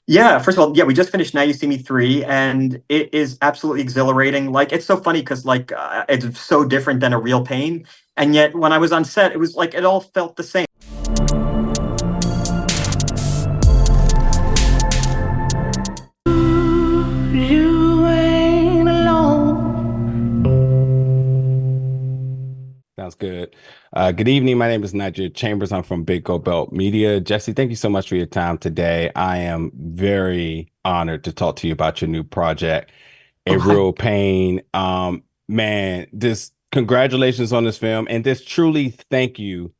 Yeah, first of all, yeah, we just finished Now You See Me 3, and it is absolutely exhilarating. Like, it's so funny because, like, it's so different than a real pain. And yet, when I was on set, it was like it all felt the same. You ain't alone. Sounds good. Good evening. My name is Nigel Chambers. I'm from Big Gold Belt Media. Jesse, thank you so much for your time today. I am very honored to talk to you about your new project, A Oh, hi. Real Pain. Man, just congratulations on this film, and just truly thank you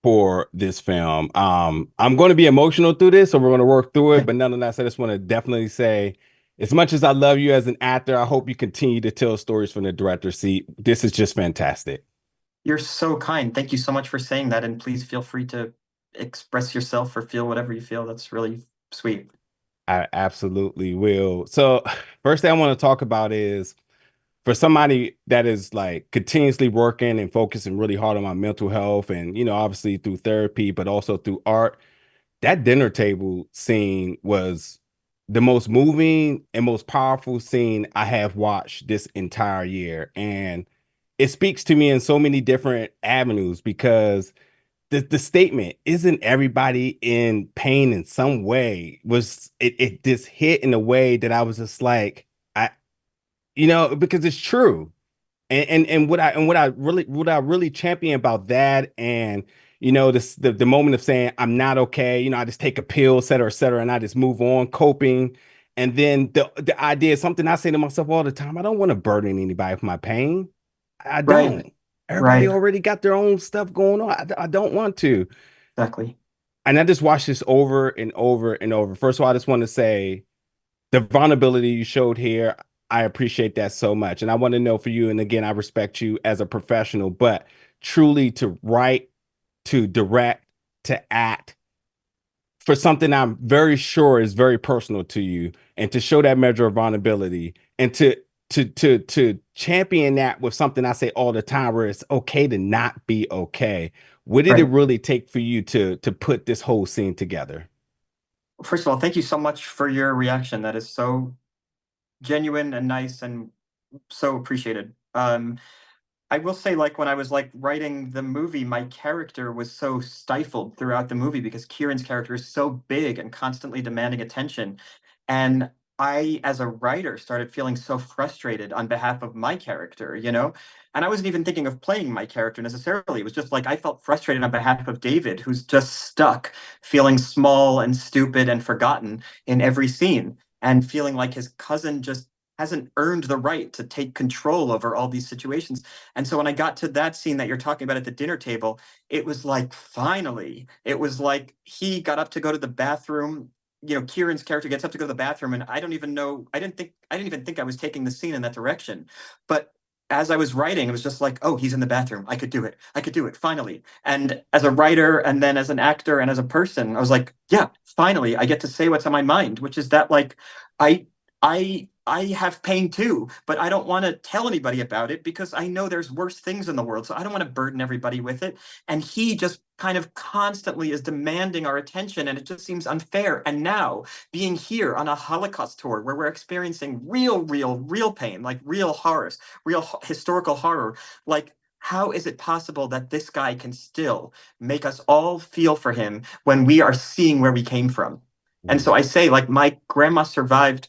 for this film. I'm going to be emotional through this, so we're going to work through it. Okay. But nonetheless, I just want to definitely say, as much as I love you as an actor, I hope you continue to tell stories from the director's seat. This is just fantastic. You're so kind. Thank you so much for saying that. And please feel free to express yourself or feel whatever you feel. That's really sweet. I absolutely will. So, first thing I want to talk about is for somebody that is like continuously working and focusing really hard on my mental health and, obviously through therapy, but also through art, that dinner table scene was the most moving and most powerful scene I have watched this entire year. And it speaks to me in so many different avenues because the statement isn't everybody in pain in some way was it just hit in a way that I was just like I because it's true. And what I really champion about that, and this the moment of saying I'm not okay, I just take a pill, et cetera, and I just move on coping. And then the idea is something I say to myself all the time: I don't want to burden anybody with my pain. I Right. don't. Everybody Right. already got their own stuff going on. I don't want to. Exactly. And I just watched this over and over and over. First of all, I just want to say the vulnerability you showed here, I appreciate that so much. And I want to know for you, and again, I respect you as a professional, but truly to write, to direct, to act for something I'm very sure is very personal to you, and to show that measure of vulnerability, and to champion that with something I say all the time, where it's okay to not be okay. What did it Right. really take for you to put this whole scene together? First of all, thank you so much for your reaction. That is so genuine and nice and so appreciated. I will say, like, when I was like writing the movie, my character was so stifled throughout the movie because Kieran's character is so big and constantly demanding attention. And I, as a writer, started feeling so frustrated on behalf of my character, you know? And I wasn't even thinking of playing my character necessarily. It was just like I felt frustrated on behalf of David, who's just stuck, feeling small and stupid and forgotten in every scene, and feeling like his cousin just hasn't earned the right to take control over all these situations. And so when I got to that scene that you're talking about at the dinner table, it was like finally, it was like he got up to go to the bathroom. You know, Kieran's character gets up to go to the bathroom, and I don't even know, I didn't even think I was taking the scene in that direction. But as I was writing, it was just like, oh, he's in the bathroom. I could do it. I could do it finally. And as a writer, and then as an actor, and as a person, I was like, yeah, finally, I get to say what's on my mind, which is that like, I I have pain too, but I don't want to tell anybody about it because I know there's worse things in the world. So I don't want to burden everybody with it. And he just kind of constantly is demanding our attention, and it just seems unfair. And now, being here on a Holocaust tour where we're experiencing real pain, like real horrors, historical horror, like, how is it possible that this guy can still make us all feel for him when we are seeing where we came from? And Mm. so I say, like, my grandma survived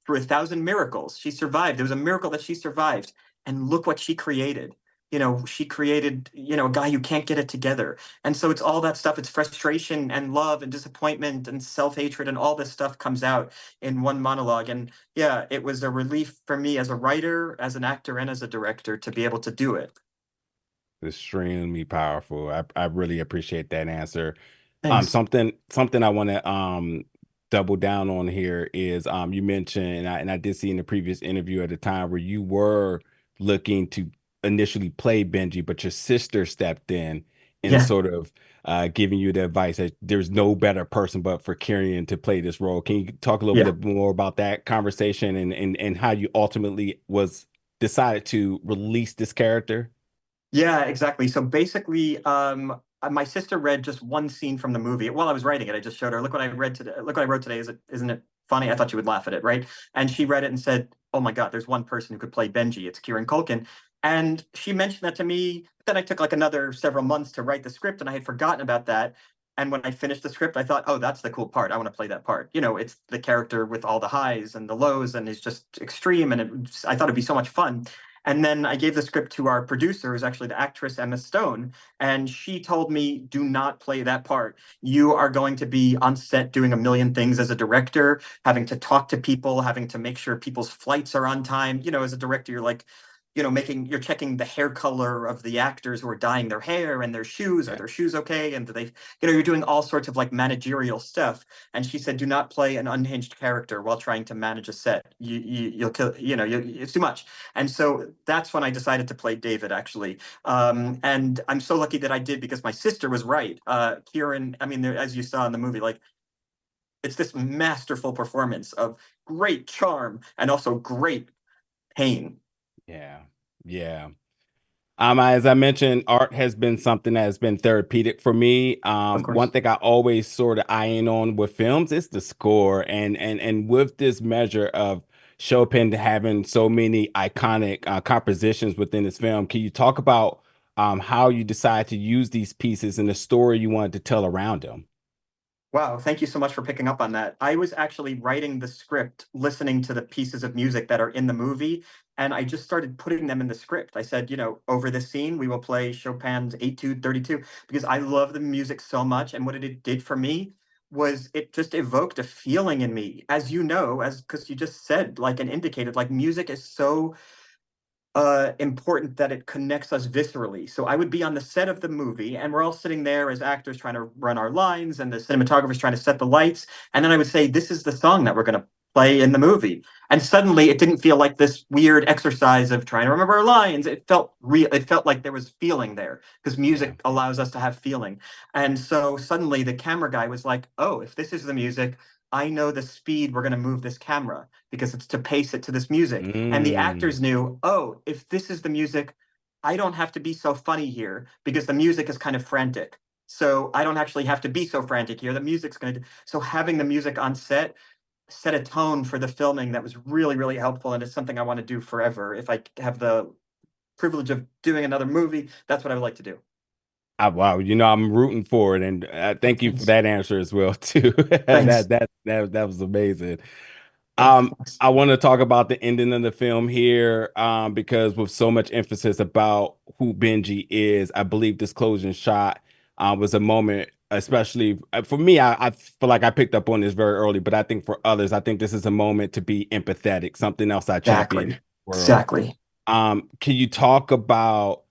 through a thousand miracles. She survived. It was a miracle that she survived. And look what she created. You know, she created, you know, a guy who can't get it together. And so it's all that stuff. It's frustration and love and disappointment and self hatred, and all this stuff comes out in one monologue. And yeah, it was a relief for me as a writer, as an actor, and as a director to be able to do it. Extremely powerful. I really appreciate that answer. Thanks. Something I want to double down on here is you mentioned, and I did see in the previous interview at the time where you were looking to initially play Benji, but your sister stepped in and Yeah. sort of giving you the advice that there's no better person but for Kieran to play this role. Can you talk a little Yeah. bit more about that conversation, and how you ultimately was decided to release this character? Yeah, exactly. So basically, my sister read just one scene from the movie while I was writing it. I just showed her, look what I read today. Look what I wrote today. Isn't it funny? I thought you would laugh at it, right? And she read it and said, "Oh my God, there's one person who could play Benji. It's Kieran Culkin." And she mentioned that to me. Then I took like another several months to write the script, and I had forgotten about that. And when I finished the script, I thought, "Oh, that's the cool part. I want to play that part." It's the character with all the highs and the lows, and it's just extreme. And I thought it'd be so much fun. And then I gave the script to our producer, who's actually the actress Emma Stone, and she told me, "Do not play that part. You are going to be on set doing a million things as a director, having to talk to people, having to make sure people's flights are on time. As a director, you're like, you're checking the hair color of the actors who are dyeing their hair and their shoes. Are Yeah. their shoes okay? And do they, you're doing all sorts of like managerial stuff." And she said, "Do not play an unhinged character while trying to manage a set. You'll kill, it's too much." And so that's when I decided to play David, actually. And I'm so lucky that I did, because my sister was right. Kieran, I mean, as you saw in the movie, like, it's this masterful performance of great charm and also great pain. Yeah. Yeah. As I mentioned, art has been something that has been therapeutic for me. Of One course. thing I always sort of eye in on with films is the score, and with this measure of Chopin having so many iconic compositions within this film, can you talk about how you decide to use these pieces and the story you wanted to tell around them? Wow, thank you so much for picking up on that. I was actually writing the script, listening to the pieces of music that are in the movie, and I just started putting them in the script. I said, over this scene, we will play Chopin's Etude 32, because I love the music so much. And what it did for me was it just evoked a feeling in me. As you know, as because you just said, like, and indicated, like, music is so important that it connects us viscerally. So I would be on the set of the movie, and we're all sitting there as actors trying to run our lines, and the cinematographer's trying to set the lights. And then I would say, "This is the song that we're going to play in the movie." And suddenly it didn't feel like this weird exercise of trying to remember our lines. It felt real. It felt like there was feeling there, because Yeah. music allows us to have feeling. And so suddenly the camera guy was like, "Oh, if this is the music, I know the speed we're going to move this camera, because it's to pace it to this music." And the Mm, actors knew, "Oh, if this is the music, I don't have to be so funny here, because the music is kind of frantic. So I don't actually have to be so frantic here. The music's going to." So having the music on set a tone for the filming that was really, really helpful. And it's something I want to do forever. If I have the privilege of doing another movie, that's what I would like to do. wow, I'm rooting for it, and thank you for Thanks. that answer as well too. Thanks. That was amazing. Thanks. Um, Thanks. I want to talk about the ending of the film here, because with so much emphasis about who Benji is, I believe this closing shot was a moment, especially for me. I feel like I picked up on this very early, but I think for others, I think this is a moment to be empathetic, something else I champion in Exactly. the world. Exactly. Can you talk about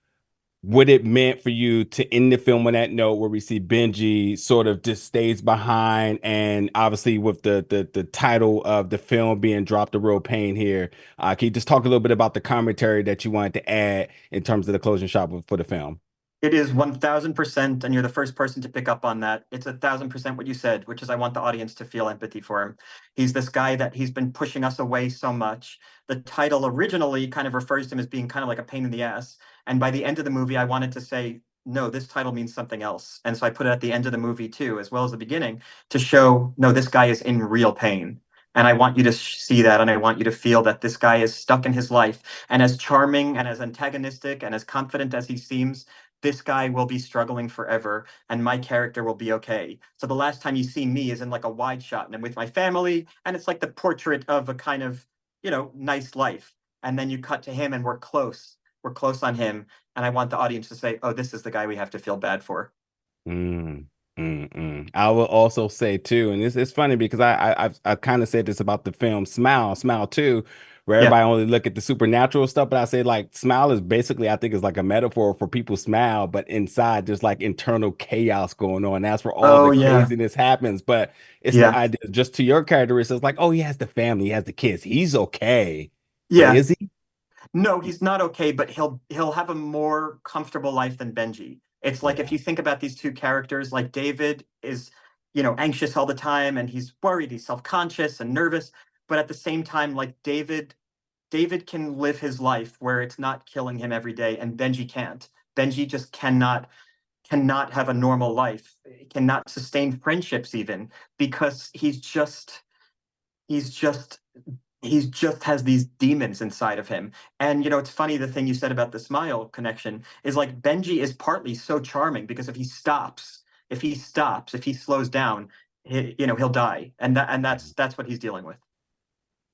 what it meant for you to end the film on that note where we see Benji sort of just stays behind, and obviously with the title of the film being dropped, the real pain here. Can you just talk a little bit about the commentary that you wanted to add in terms of the closing shot for the film? It is 1000%, and you're the first person to pick up on that. It's 1000% what you said, which is, I want the audience to feel empathy for him. He's this guy that he's been pushing us away so much. The title originally kind of refers to him as being kind of like a pain in the ass. And by the end of the movie, I wanted to say, no, this title means something else. And so I put it at the end of the movie too, as well as the beginning, to show, no, this guy is in real pain. And I want you to see that, and I want you to feel that this guy is stuck in his life. And as charming and as antagonistic and as confident as he seems, this guy will be struggling forever, and my character will be okay. So the last time you see me is in like a wide shot, and I'm with my family, and it's like the portrait of a kind of, nice life. And then you cut to him, and we're close. We're close on him. And I want the audience to say, "Oh, this is the guy we have to feel bad for." Mm, I will also say too, and it's funny because I've kind of said this about the film Smile too, where Yeah. everybody only look at the supernatural stuff, but I say like Smile is basically, I think, is like a metaphor for people smile, but inside there's like internal chaos going on. That's where all Oh, the yeah. craziness happens. But it's the Yeah. idea, just to your character, it's like, oh, he has the family, he has the kids, he's okay, but Yeah. is he? No, he's not okay, but he'll have a more comfortable life than Benji. It's like, if Yeah. you think about these two characters, like David is, anxious all the time, and he's worried, he's self-conscious and nervous, but at the same time, like, David can live his life where it's not killing him every day, and Benji can't. Benji just cannot cannot have a normal life, cannot sustain friendships even because he's just he's just has these demons inside of him. And it's funny, the thing you said about the smile connection is like Benji is partly so charming because if he slows down, he'll die, and that's what he's dealing with.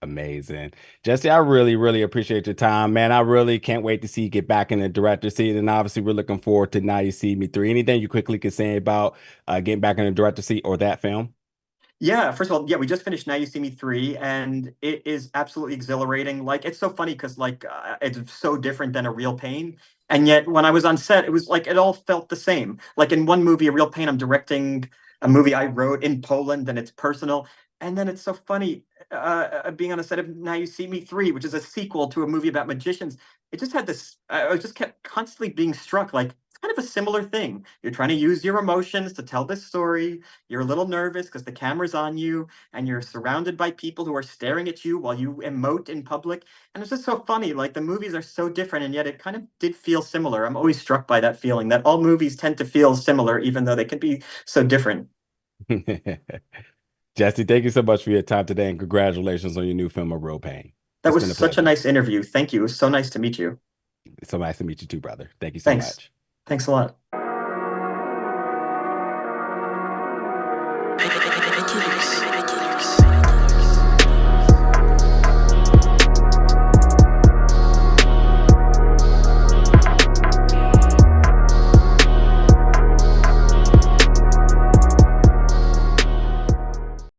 Amazing. Jesse, I really, really appreciate your time, man. I really can't wait to see you get back in the director seat. And obviously, we're looking forward to Now You See Me 3. Anything you quickly could say about getting back in the director seat or that film? Yeah, first of all, yeah, we just finished Now You See Me 3, and it is absolutely exhilarating. Like, it's so funny because, like, it's so different than A Real Pain. And yet, when I was on set, it was like it all felt the same. Like, in one movie, A Real Pain, I'm directing a movie I wrote in Poland, and it's personal. And then it's so funny being on a set of Now You See Me 3, which is a sequel to a movie about magicians. It just had this, I just kept constantly being struck. Like, it's kind of a similar thing. You're trying to use your emotions to tell this story. You're a little nervous because the camera's on you and you're surrounded by people who are staring at you while you emote in public. And it's just so funny. Like, the movies are so different, and yet it kind of did feel similar. I'm always struck by that feeling that all movies tend to feel similar, even though they can be so different. Jesse, thank you so much for your time today and congratulations on your new film, A Real Pain. That It's was been a such a pleasure. nice interview. Thank you. It was so nice to meet you. It's so nice to meet you too, brother. Thank you so Thanks. much. Thanks a lot.